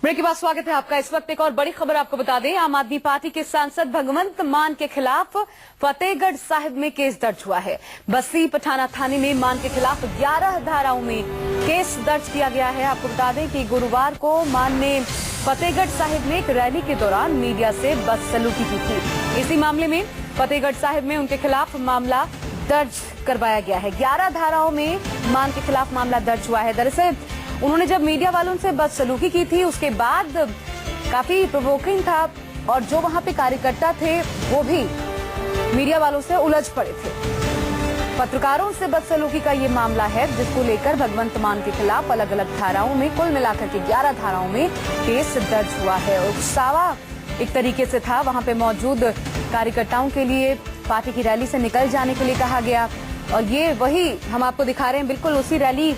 Break के बाद स्वागत है आपका। इस वक्त एक और बड़ी खबर आपको बता दें, आम आदमी पार्टी के सांसद भगवंत मान के खिलाफ फतेहगढ़ साहिब में केस दर्ज हुआ है। बस्सी पठाना थाने में मान के खिलाफ 11 धाराओं में केस दर्ज किया गया है। आपको बता दें कि गुरुवार को मान ने फतेहगढ़ साहिब में एक रैली के दौरान मीडिया से बदसलूकी की थी। इसी मामले में फतेहगढ़ साहिब में उनके खिलाफ मामला दर्ज करवाया गया है। 11 धाराओं में मान के खिलाफ मामला दर्ज हुआ है। दरअसल उन्होंने जब मीडिया वालों से बदसलूकी की थी उसके बाद काफी प्रोवोकिंग था और जो वहां पे कार्यकर्ता थे वो भी मीडिया वालों से उलझ पड़े थे। पत्रकारों से बदसलूकी का ये मामला है जिसको लेकर भगवंत मान के खिलाफ अलग अलग धाराओं में कुल मिलाकर के 11 धाराओं में केस दर्ज हुआ है। उकसावा एक तरीके से था, वहां पे मौजूद कार्यकर्ताओं के लिए पार्टी की रैली से निकल जाने के लिए कहा गया और ये वही हम आपको दिखा रहे हैं, बिल्कुल उसी रैली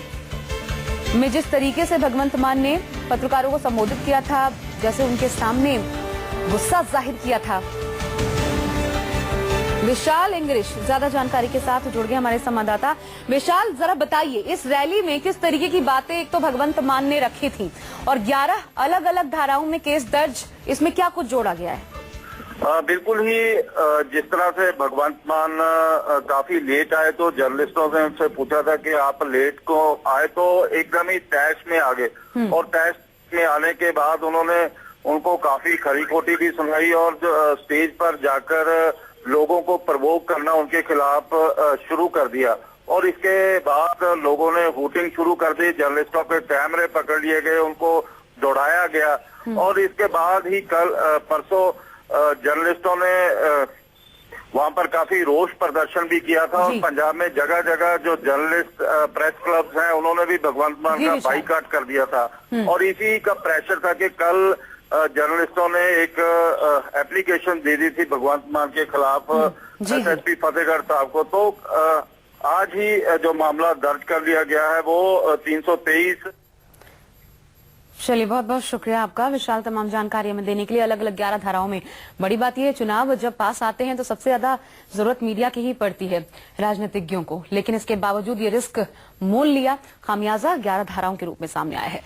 में जिस तरीके से भगवंत मान ने पत्रकारों को संबोधित किया था, जैसे उनके सामने गुस्सा जाहिर किया था। विशाल इंग्लिश ज्यादा जानकारी के साथ जुड़ गए हमारे संवाददाता। विशाल, जरा बताइए इस रैली में किस तरीके की बातें एक तो भगवंत मान ने रखी थी और 11 अलग अलग धाराओं में केस दर्ज, इसमें क्या कुछ जोड़ा गया है? बिल्कुल ही जिस तरह से भगवंत मान काफी लेट आए तो जर्नलिस्टों से उनसे पूछा था कि आप लेट को आए तो एकदम ही तैश में आ गए और तैश में आने के बाद उन्होंने उनको काफी खरी खोटी भी सुनाई और स्टेज पर जाकर लोगों को प्रवोक करना उनके खिलाफ शुरू कर दिया और इसके बाद लोगों ने हूटिंग शुरू कर दी। जर्नलिस्टों के कैमरे पकड़ लिए गए, उनको दौड़ाया गया और इसके बाद ही कल परसों जर्नलिस्टों ने वहां पर काफी रोष प्रदर्शन भी किया था और पंजाब में जगह जगह जो जर्नलिस्ट प्रेस क्लब्स हैं उन्होंने भी भगवंत मान का बाइकाट कर दिया था और इसी का प्रेशर था कि कल जर्नलिस्टों ने एक एप्लीकेशन दे दी थी भगवंत मान के खिलाफ एसएसपी फतेहगढ़ साहब को। तो आज ही जो मामला दर्ज कर लिया गया है वो 323। चलिए, बहुत बहुत शुक्रिया आपका विशाल, तमाम जानकारी हमें देने के लिए। अलग अलग 11 धाराओं में बड़ी बात यह है, चुनाव जब पास आते हैं तो सबसे ज्यादा जरूरत मीडिया की ही पड़ती है राजनीतिज्ञों को, लेकिन इसके बावजूद ये रिस्क मोल लिया, खामियाजा 11 धाराओं के रूप में सामने आया है।